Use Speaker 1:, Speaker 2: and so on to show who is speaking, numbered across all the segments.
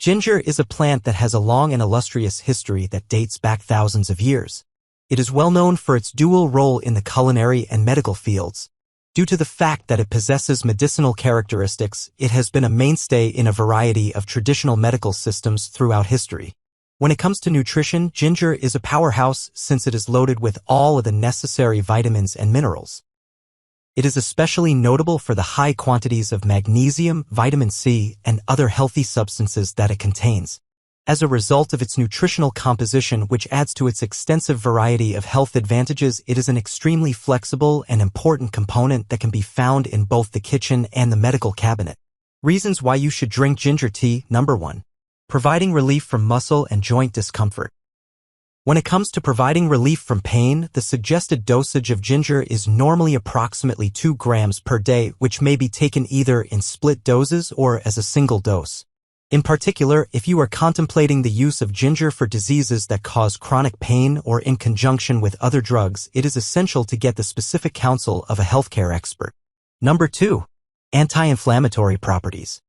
Speaker 1: Ginger is a plant that has a long and illustrious history that dates back thousands of years. It is well known for its dual role in the culinary and medical fields. Due to the fact that it possesses medicinal characteristics, it has been a mainstay in a variety of traditional medical systems throughout history. When it comes to nutrition, ginger is a powerhouse since it is loaded with all of the necessary vitamins and minerals. It is especially notable for the high quantities of magnesium, vitamin C, and other healthy substances that it contains. As a result of its nutritional composition, which adds to its extensive variety of health advantages, it is an extremely flexible and important component that can be found in both the kitchen and the medical cabinet. Reasons why you should drink ginger tea. Number 1. Providing relief from muscle and joint discomfort. When it comes to providing relief from pain, the suggested dosage of ginger is normally approximately 2 grams per day, which may be taken either in split doses or as a single dose. In particular, if you are contemplating the use of ginger for diseases that cause chronic pain or in conjunction with other drugs, it is essential to get the specific counsel of a healthcare expert. Number 2. Anti-inflammatory properties.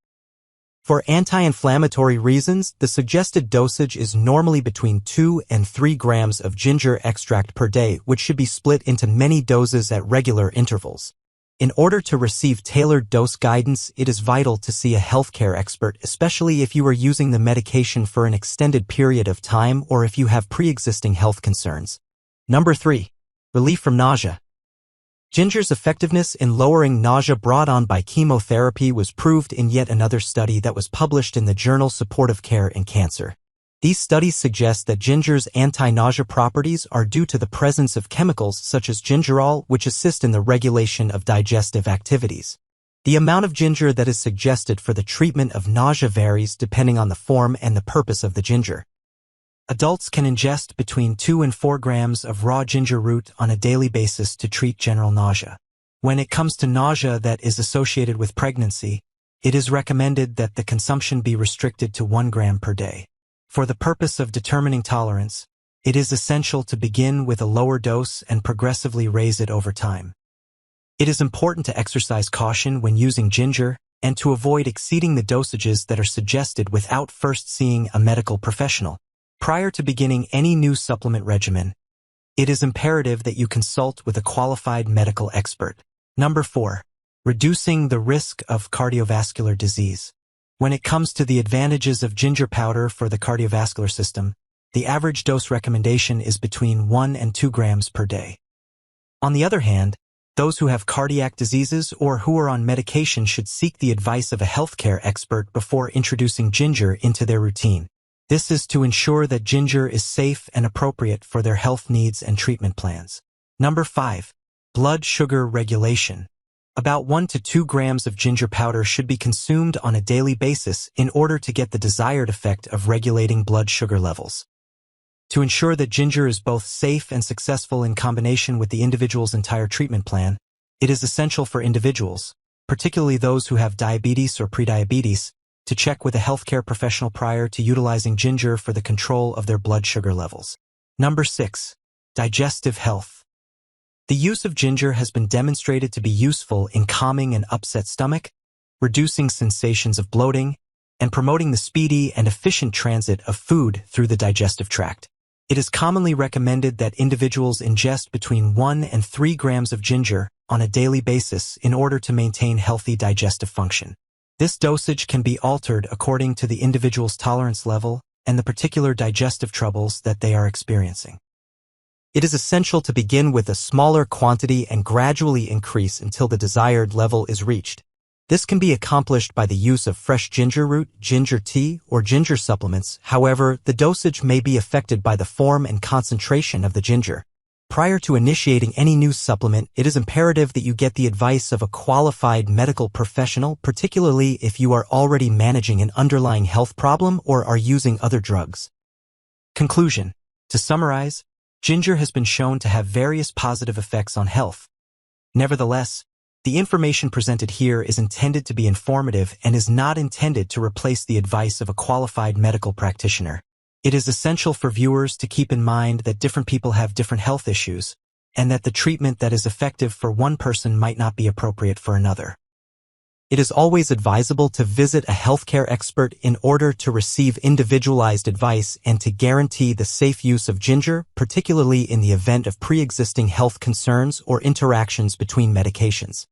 Speaker 1: For anti-inflammatory reasons, the suggested dosage is normally between 2 and 3 grams of ginger extract per day, which should be split into many doses at regular intervals. In order to receive tailored dose guidance, it is vital to see a healthcare expert, especially if you are using the medication for an extended period of time or if you have pre-existing health concerns. Number 3. Relief from nausea. Ginger's effectiveness in lowering nausea brought on by chemotherapy was proved in yet another study that was published in the journal Supportive Care in Cancer. These studies suggest that ginger's anti-nausea properties are due to the presence of chemicals such as gingerol, which assist in the regulation of digestive activities. The amount of ginger that is suggested for the treatment of nausea varies depending on the form and the purpose of the ginger. Adults can ingest between 2 and 4 grams of raw ginger root on a daily basis to treat general nausea. When it comes to nausea that is associated with pregnancy, it is recommended that the consumption be restricted to 1 gram per day. For the purpose of determining tolerance, it is essential to begin with a lower dose and progressively raise it over time. It is important to exercise caution when using ginger and to avoid exceeding the dosages that are suggested without first seeing a medical professional. Prior to beginning any new supplement regimen, it is imperative that you consult with a qualified medical expert. Number 4. Reducing the risk of cardiovascular disease. When it comes to the advantages of ginger powder for the cardiovascular system, the average dose recommendation is between 1 and 2 grams per day. On the other hand, those who have cardiac diseases or who are on medication should seek the advice of a healthcare expert before introducing ginger into their routine. This is to ensure that ginger is safe and appropriate for their health needs and treatment plans. Number 5. Blood sugar regulation. About 1 to 2 grams of ginger powder should be consumed on a daily basis in order to get the desired effect of regulating blood sugar levels. To ensure that ginger is both safe and successful in combination with the individual's entire treatment plan, it is essential for individuals, particularly those who have diabetes or prediabetes, to check with a healthcare professional prior to utilizing ginger for the control of their blood sugar levels. Number 6. Digestive health. The use of ginger has been demonstrated to be useful in calming an upset stomach, reducing sensations of bloating, and promoting the speedy and efficient transit of food through the digestive tract. It is commonly recommended that individuals ingest between 1 and 3 grams of ginger on a daily basis in order to maintain healthy digestive function. This dosage can be altered according to the individual's tolerance level and the particular digestive troubles that they are experiencing. It is essential to begin with a smaller quantity and gradually increase until the desired level is reached. This can be accomplished by the use of fresh ginger root, ginger tea, or ginger supplements. However, the dosage may be affected by the form and concentration of the ginger. Prior to initiating any new supplement, it is imperative that you get the advice of a qualified medical professional, particularly if you are already managing an underlying health problem or are using other drugs. Conclusion. To summarize, ginger has been shown to have various positive effects on health. Nevertheless, the information presented here is intended to be informative and is not intended to replace the advice of a qualified medical practitioner. It is essential for viewers to keep in mind that different people have different health issues, and that the treatment that is effective for one person might not be appropriate for another. It is always advisable to visit a healthcare expert in order to receive individualized advice and to guarantee the safe use of ginger, particularly in the event of pre-existing health concerns or interactions between medications.